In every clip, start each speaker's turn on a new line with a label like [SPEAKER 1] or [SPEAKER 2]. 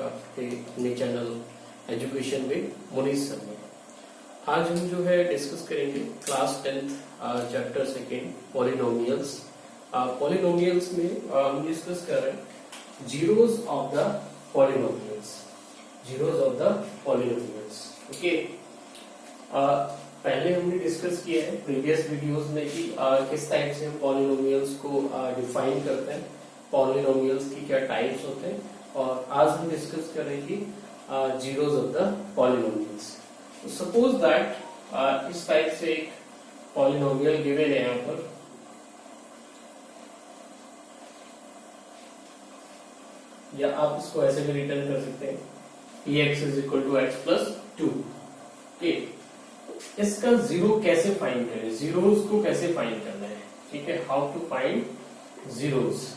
[SPEAKER 1] आपका अपने channel education with Munish sir में। आज हम जो है डिस्कस करेंगे class 10th chapter second polynomials. Polynomials में हम डिस्कस कर रहे हैं zeros of the polynomials, zeros of the polynomials. Okay, पहले हमने डिस्कस किया है प्रीवियस वीडियोस में कि किस टाइप से हम पॉलिनोमियल्स को डिफाइन करते हैं, पॉलिनोमियल्स की क्या टाइप्स होते हैं, और आज हम डिस्कस करेंगे zeros of the polynomials. Suppose that इस टाइप से एक पॉलिनोमियल गिवन है यहाँ पर, या आप इसको ऐसे भी रिटर्न कर सकते हैं px is equal to x plus 2। इसका जीरो कैसे फाइंड करें, जीरोस को कैसे फाइंड करना है, ठीक है, how to find zeros.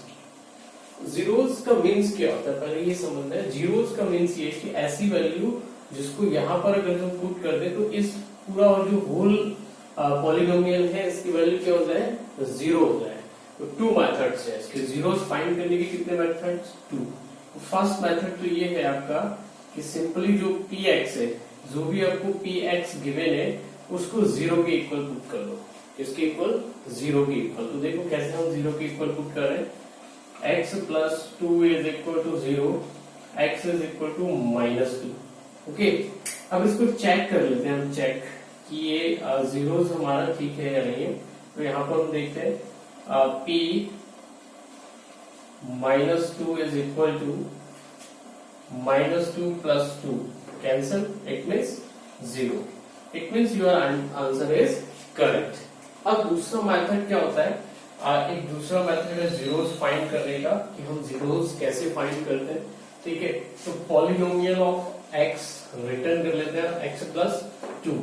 [SPEAKER 1] Zeros का मीन्स क्या होता है पहले ये समझना है। जीरोस का मीन्स ये कि ऐसी वैल्यू जिसको यहाँ पर अगर हम पुट कर दे तो इस पूरा और जो होल पॉलिनोमियल है इसकी वैल्यू क्या हो जाए, जीरो हो जाए। तो टू मेथड्स है इसके जीरोस फाइंड करने के। कितने मेथड्स? टू। फर्स्ट मेथड तो ये है आपका कि सिंपली जो px है, जो भी आपको px गिवन है उसको जीरो के इक्वल पुट कर दो। इसके इक्वल जीरो के इक्वल। तो देखो कैसे हम जीरो के इक्वल पुट कर रहे हैं। x plus 2 is equal to 0, x is equal to -2। Okay, अब इसको चेक कर लेते हैं हम, चेक कि ये जीरोस हमारा ठीक है या नहीं है। तो यहाँ पर हम देखते हैं p -2 is equal to -2 plus 2 cancel, it means 0। It means your answer is correct. अब दूसरा मेथड क्या होता है, एक दूसरा मेथड है जीरोस फाइंड करने का कि हम जीरोस कैसे फाइंड करते हैं। ठीक है, तो पॉलिनोमियल ऑफ x रिटर्न कर लेते हैं x प्लस 2।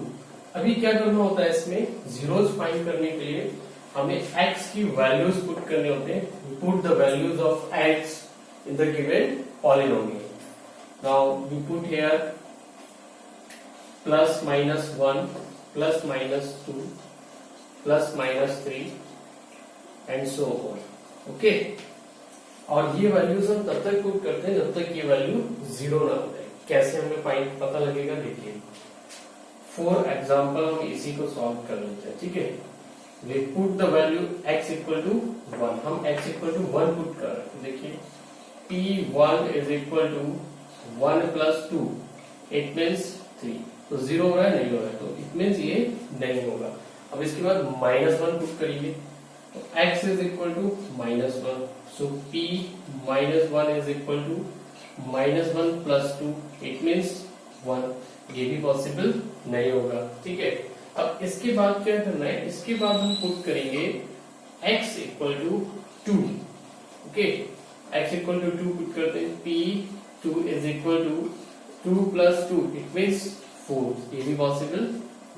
[SPEAKER 1] अभी क्या करना होता है इसमें, जीरोस फाइंड करने के लिए हमें x की वैल्यूज पुट करने होते हैं। Put the values of x in the given polynomial. Now we put here plus -1 plus -2 plus -3 and so on. Okay, और ये वैल्यूज हम तब तक पुट करते हैं जब तक ये वैल्यू जीरो ना हो जाए। कैसे हमें फाइंड पता लगेगा, देखिए फॉर एग्जांपल हम इसी को सॉल्व कर लेते हैं। ठीक है, we put the value x equal to 1। हम x इक्वल टू 1 पुट कर रहे हैं। देखिए p1 is equal to 1 plus 2, it means 3। तो जीरो हो रहा है, नहीं हो रहा है, तो इट मीन्स ये नहीं होगा। अब इसके बाद -1 पुट करेंगे तो x is equal to -1, so p -1 is equal to -1 plus 2, it means 1। ये भी पॉसिबल नहीं होगा। ठीक है, अब इसके बाद क्या करना है, इसके बाद हम पुट करेंगे x equal to 2। Okay, x equal to 2 put करते हैं, p2 is equal to 2 plus 2, it means 4। ये भी पॉसिबल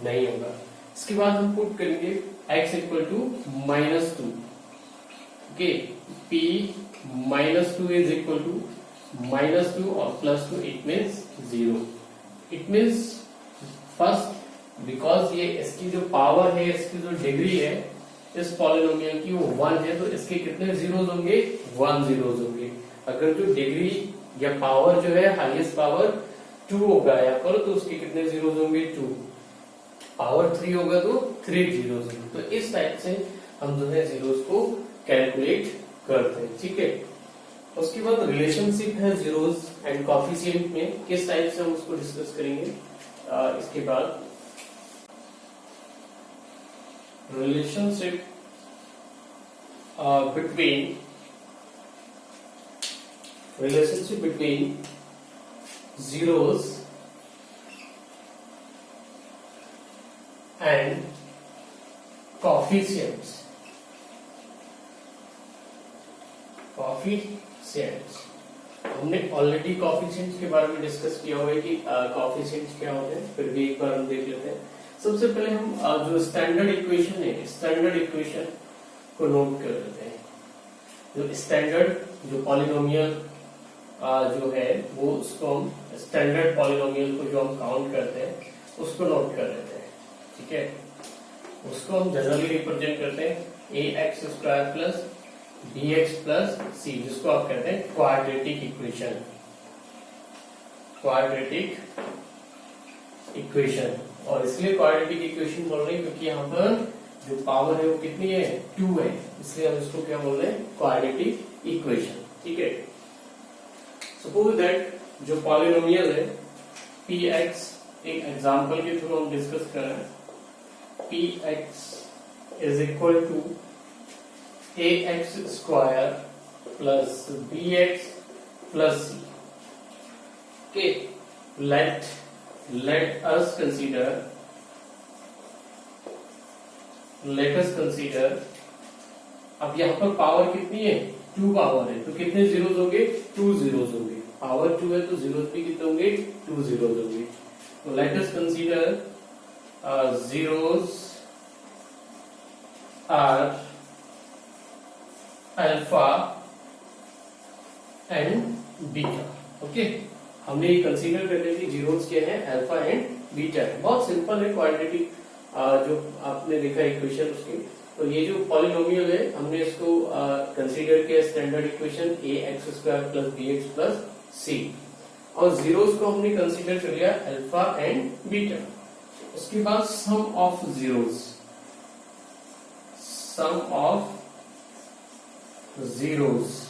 [SPEAKER 1] नहीं होगा। इसके बाद हम पुट करेंगे x equal to -2। Okay, p -2 is equal to -2 और +2, it means 0। It means first because ये इसकी जो पावर है, इसकी जो डिग्री है इस पॉलिनोमियल की वो 1 है, तो इसके कितने जीरोस होंगे, 1 जीरोस होंगे। अगर जो डिग्री या पावर जो है हाईएस्ट पावर 2 होगा यहाँ पर, तो उसके कितने जीरोस होंगे, 2। पावर 3 होगा तो 3 जीरोस होंगे। तो इस टाइप से हम जो है जीरोस को कैलकुलेट करते हैं। ठीक है, उसके बाद रिलेशनशिप है जीरोस एंड कोएफिशिएंट में, किस टाइप से हम उसको डिस्कस करेंगे। इसके बाद relationship between zeros and coefficients. हमने ऑलरेडी कोएफिशिएंट्स के बारे में डिस्कस किया हुआ है कि कोएफिशिएंट्स क्या होते हैं, फिर भी एक बार हम देख लेते हैं। सबसे पहले हम जो स्टैंडर्ड इक्वेशन है, स्टैंडर्ड इक्वेशन को नोट कर लेते हैं। जो स्टैंडर्ड जो पॉलिनोमियल जो है वो उसको हम स्टैंडर्ड पॉलिनोमियल को जो हम काउंट करते हैं उसको नोट कर लेते हैं। ठीक है, उसको हम जनरली रिप्रेजेंट करते हैं ax² plus bx plus c, जिसको आप कहते हैं क्वाड्रेटिक इक्वेशन। Quadratic equation. और इसलिए क्वाड्रेटिक इक्वेशन बोल रहे हैं क्योंकि यहाँ पर जो पावर है वो कितनी है, 2 है, इसलिए हम इसको क्या बोल रहे हैं, क्वाड्रेटिक इक्वेशन। ठीक है, सपोज दैट जो पॉलिनोमियल है px, एक एग्जांपल के थ्रू हम डिस्कस कर रहे हैं, px is equal to ax square plus bx plus c। Okay, let us consider अब यहाँ पर पावर कितनी है, 2 पावर है, तो कितने जीरोस होंगे, 2 जीरोस होंगे। पावर 2 है तो जीरोस भी कितने होंगे, 2 जीरोस होंगे। तो let us consider zeros are alpha and beta। Okay, हमने ये कंसीडर कर लिया कि जीरोस क्या है, अल्फा एंड बीटा है। बहुत सिंपल है क्वाड्रेटिक जो आपने देखा इक्वेशन उसकी। तो ये जो पॉलिनोमियल है हमने इसको कंसीडर किया standard equation ax square plus bx plus c, और जीरोस को हमने कंसीडर कर लिया अल्फा एंड बीटा। उसके बाद sum of zeros, sum of zeros,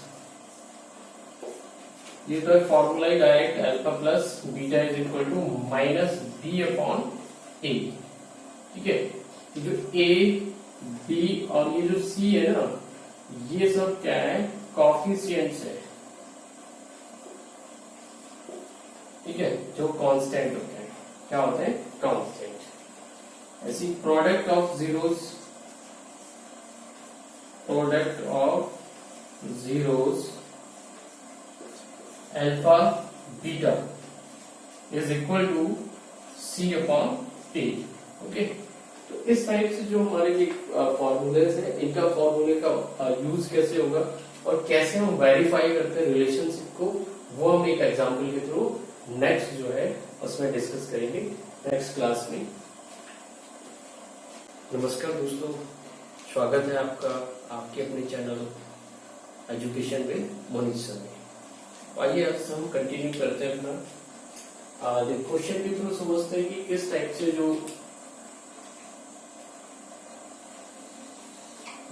[SPEAKER 1] ये तो फॉर्मूला ही direct, alpha plus beta is equal to minus b upon a. ठीक है, जो ए बी और ये जो सी है ना, ये सब क्या है, कॉफिशिएंट्स है। ठीक है, जो कांस्टेंट होते हैं, क्या होते हैं, कांस्टेंट। ऐसी product of zeros, product of zeros alpha beta is equal to c upon t. Okay, तो इस टाइप से जो हमारे ये फॉर्मूलेस है, इनका फॉर्मूले का यूज कैसे होगा और कैसे हम वेरीफाई करते हैं रिलेशनशिप को, वो हम एक एग्जांपल के थ्रू नेक्स्ट जो है उसमें डिस्कस करेंगे नेक्स्ट क्लास में। नमस्कार दोस्तों, स्वागत है आपका आपके अपने channel education with Monish sir में। आइए अब हम कंटिन्यू करते हैं अपना क्वेश्चन के थ्रू समझते हैं कि किस टाइप से जो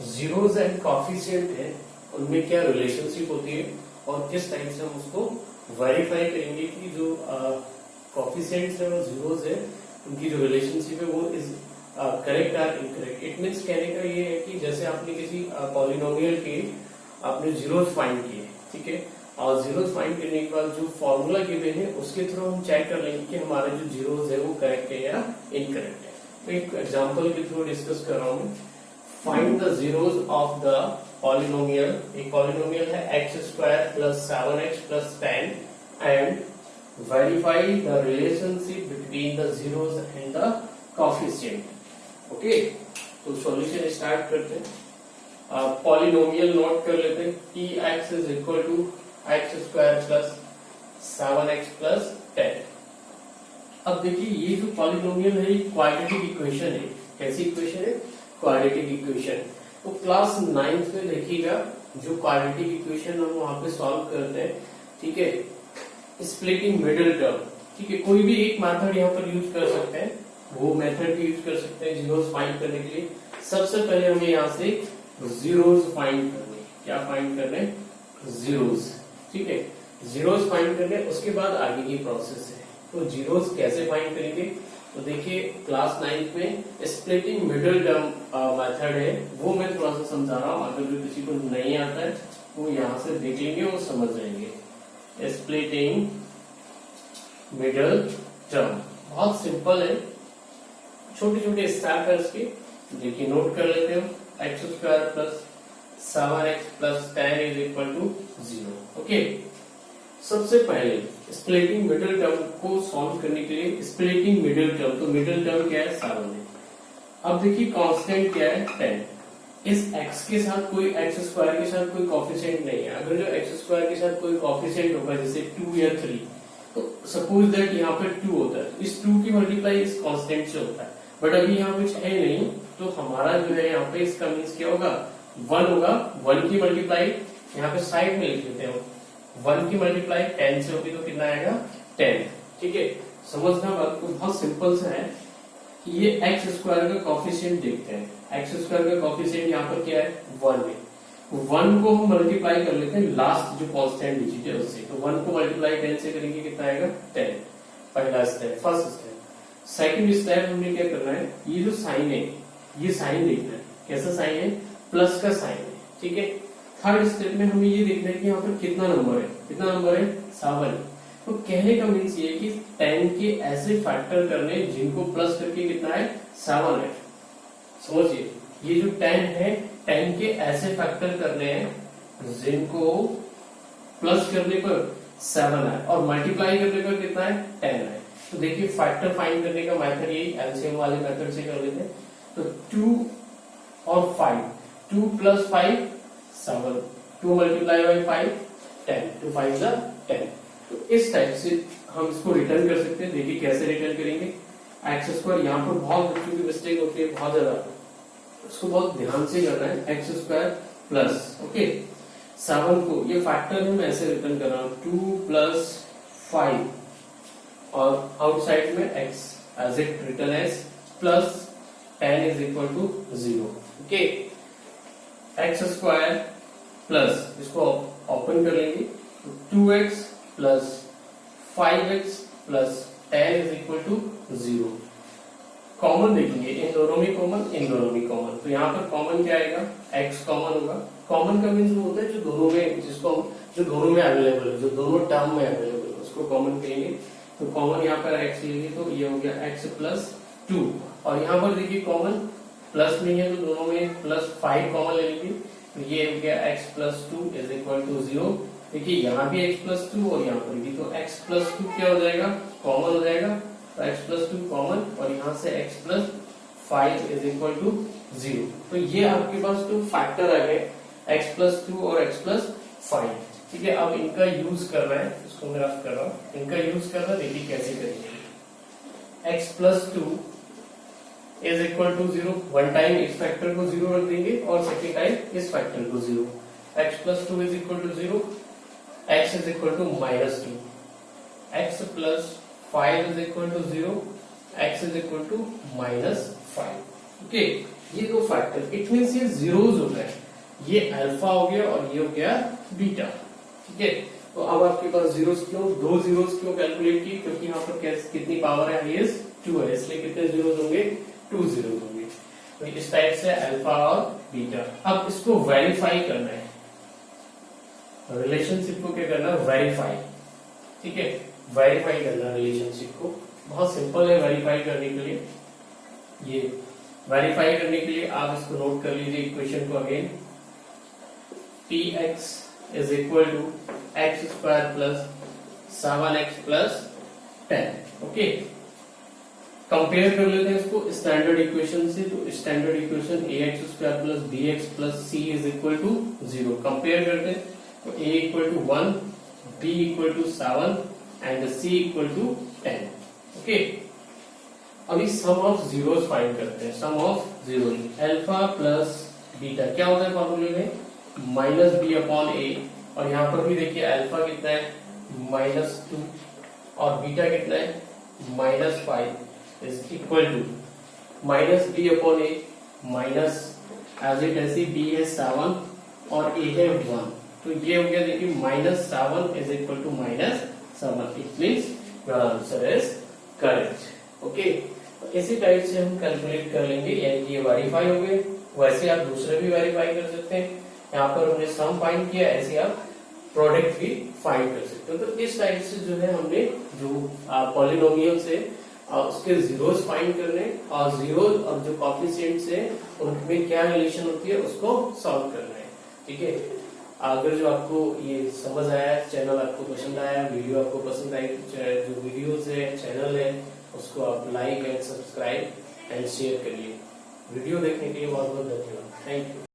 [SPEAKER 1] जीरोस एंड कॉफिशिएंट है उनमें क्या रिलेशनशिप होती है और किस टाइप से हम उसको वेरीफाई करेंगे कि जो कॉफिशिएंट्स है और जीरोस है उनकी जो रिलेशनशिप है वो इज करेक्ट और इनकरेक्ट। इट मीन्स कहने का ये है कि जैसे आपने किसी पॉलिनोमियल के आपने जीरोस फाइंड किए, ठीक है, और जीरोस फाइंड करने के बाद जो फॉर्मूला गिवन है उसके थ्रू हम चेक कर लेंगे कि हमारे जो जीरोस है वो करेक्ट है या इनकरेक्ट है। तो एक एग्जांपल के थ्रू डिस्कस कर रहा हूँ। Find the zeros of the polynomial, एक पॉलिनोमियल है x square plus 7x plus 10 and verify the relationship between the zeros and the coefficient. Okay, तो सॉल्यूशन स्टार्ट करते हैं। पॉलिनोमियल नोट कर लेते हैं कि x is equal to x square plus 7x plus 10। अब देखिए ये जो पॉलिनोमियल है ये क्वाड्रेटिक इक्वेशन है। कैसी इक्वेशन है? Quadratic equation. तो क्लास 9th में देखिएगा जो क्वाड्रेटिक इक्वेशन हम वहां पे सॉल्व करते हैं, ठीक है, स्प्लिटिंग मिडिल टर्म, ठीक है, कोई भी एक मेथड यहाँ पर यूज कर सकते हैं, वो मेथड भी यूज कर सकते हैं जीरोस फाइंड करने के लिए। सबसे पहले हमें यहाँ से जीरोस फाइंड करने, क्या फाइंड करने? जीरोस, ठीक है, जीरोस फाइंड करने, उसके बाद आगे की प्रोसेस है। तो जीरोस कैसे फाइंड करेंगे? तो देखिए क्लास 9th में स्प्लिटिंग मिडिल टर्म मेथड है, वो मैं थोड़ा सा समझा रहा हूँ। अगर जो किसी को नहीं आता है वो यहाँ से देख लेंगे, वो समझ जाएंगे। स्प्लिटिंग मिडिल टर्म बहुत सिंपल है, छोटे छोटे स्टेप है इसके। देखिए नोट कर लेते हो, x square plus 7x plus 10 is equal to 0। Okay, सबसे पहले स्प्लिटिंग मिडिल टर्म को सॉल्व करने के लिए स्प्लिटिंग मिडिल टर्म, तो मिडिल टर्म क्या है? 7 है। अब देखिए कांस्टेंट क्या है? 10। इस x के साथ कोई x स्क्वायर के साथ कोई कोएफिशिएंट नहीं है। अगर जो x स्क्वायर के साथ कोई कोएफिशिएंट होगा जैसे 2 या 3, तो सपोज दैट यहाँ पे 2 होता है, इस 2 की मल्टीप्लाई इस कांस्टेंट से होता है, बट अभी यहाँ कुछ है नहीं, तो हमारा जो है यहाँ पे इसका मीन्स क्या होगा? 1 होगा। 1 की मल्टीप्लाई यहाँ पे साइड में लिख देते हैं, 1 की मल्टीप्लाई 10 से होगी तो कितना आएगा? 10। ठीक है, समझना बात को बहुत सिंपल सा है कि ये एक्स स्क्वायर का कॉफिशिएंट देखते हैं। एक्स स्क्वायर का कॉफिशिएंट यहाँ पर क्या है 1 है। 1 को हम मल्टीप्लाई कर लेते हैं लास्ट जो कांस्टेंट डिजिट है उससे, तो 1 को मल्टीप्लाई 10 से करेंगे कितना आएगा 10। पहला step, first step. Second step हमने क्या करना है, ये जो साइन है ये साइन देखना है, कैसा साइन है, प्लस का साइन है। ठीक है, थर्ड स्टेप में हमें ये देखना है कि यहाँ पर कितना नंबर है, कितना नंबर है 7। तो कहने का मीन्स ये कि 10 के ऐसे फैक्टर करने जिनको प्लस करके कितना है 7 है। समझिए, ये जो 10 है 10 के ऐसे फैक्टर करने हैं जिनको प्लस करने पर 7 है और मल्टीप्लाई करने पर कितना है 10 है। तो देखिए फैक्टर फाइंड करने का मेथड यही एलसीएम वाले मेथड से कर लेते हैं। तो 2 और 5, 2 प्लस 5 7, 2 मल्टीप्लाई बाई 5 10, 2 5 10। तो इस टाइप से हम इसको रिटर्न कर सकते हैं। देखिए कैसे रिटर्न करेंगे, एक्स स्क्वायर, यहाँ पर बहुत बच्चों की मिस्टेक होती है बहुत ज्यादा, उसको बहुत ध्यान से करना है। एक्स स्क्वायर प्लस ओके 7 को ये फैक्टर में मैं ऐसे रिटर्न कर रहा हूँ 2 प्लस 5 और आउटसाइड में x as it return as plus 10 is equal to 0। Okay, x square plus इसको ओपन कर लेंगे तो 2x plus 5x plus 10 is equal to 0। Common देखेंगे, इन दोनों में कॉमन, इन दोनों में कॉमन, तो यहाँ पर कॉमन क्या आएगा, x कॉमन होगा। कॉमन का मीन्स वो होता है जो दोनों में, जिसको जो दोनों में अवेलेबल है, जो दोनों टर्म में अवेलेबल है उसको कॉमन करेंगे। तो कॉमन यहाँ पर x लेंगे तो ये हो गया x प्लस 2 और यहाँ पर देखिए कॉमन प्लस नहीं है तो दोनों में प्लस 5 कॉमन ले लेंगे तो ये हो गया x plus 2 is equal to 0। देखिए यहाँ भी x प्लस 2 और यहाँ पर भी, तो x प्लस 2 क्या हो जाएगा, कॉमन हो जाएगा, तो x प्लस 2 कॉमन और यहाँ से x plus 5 is equal to 0। तो ये आपके पास तो फैक्टर आ गए x प्लस 2 और x प्लस 5। ठीक है, अब इनका यूज करना है, इसको मैं रफ कर रहा हूँ, इनका यूज करना, देखिए कैसे करेंगे। x plus 2 is equal to 0, one time इस फैक्टर को 0 रख देंगे और सेकेंड टाइम इस फैक्टर को 0। x plus 2 is equal to 0, x is equal to minus 2, x plus 5 is equal to 0, x is equal to minus 5। Okay, ये दो factor, it means ये जीरोज हो गए, ये अल्फा हो गया और ये हो गया बीटा। ठीक है, तो अब आपके पास जीरोस क्यों, दो जीरोस क्यों कैलकुलेट की, क्योंकि यहाँ पर कितनी पावर है, हाईएस्ट 2 है, इसलिए कितने जीरोस होंगे, 2 जीरोस होंगे। तो इस टाइप से अल्फा और बीटा। अब इसको वेरीफाई करना है, रिलेशनशिप को क्या करना है, वेरीफाई। ठीक है, वेरीफाई करना रिलेशनशिप को, बहुत सिंपल है वेरीफाई करने के लिए। ये वेरीफाई करने के लिए आप इसको नोट कर लीजिए इक्वेशन को again, px is equal to x square plus 7x plus 10। Okay, compare कर लेते हैं इसको स्टैंडर्ड इक्वेशन से। तो standard equation ax square plus bx plus c is equal to 0 compare करते हैं तो a equal to 1, b equal to 7 and c equal to 10। Okay, अभी सम ऑफ जीरोस फाइंड करते हैं। Sum of zero, alpha plus beta क्या होता है फॉर्मूले में, माइनस बी अपॉन ए, और यहाँ पर भी देखिए अल्फा कितना है माइनस 2 और बीटा कितना है minus 5 is equal to minus b upon a minus as it ऐसी बी है 7 और ए है 1, तो ये हो गया देखिए minus 7 is equal to minus 7। It means your answer is correct. Okay, इसी टाइप से हम कैलकुलेट कर लेंगे, यानी कि ये वेरीफाई हो गए। वैसे आप दूसरे भी वेरीफाई कर सकते हैं, यहाँ पर हमने सम फाइंड किया, ऐसे आप प्रोडक्ट भी फाइंड कर सकते हो। तो इस टाइप से जो है हमने जो पॉलिनोमियल से उसके जीरोस फाइंड करने और जीरोस और जो कोएफिशिएंट्स है उनमें क्या रिलेशन होती है उसको सॉल्व करना है। ठीक है, अगर जो आपको ये समझ आया, चैनल आपको पसंद आया, वीडियो आपको पसंद आई, जो वीडियोस है चैनल है उसको आप like and subscribe and share करिए। वीडियो देखने के लिए बहुत बहुत धन्यवाद। Thank you.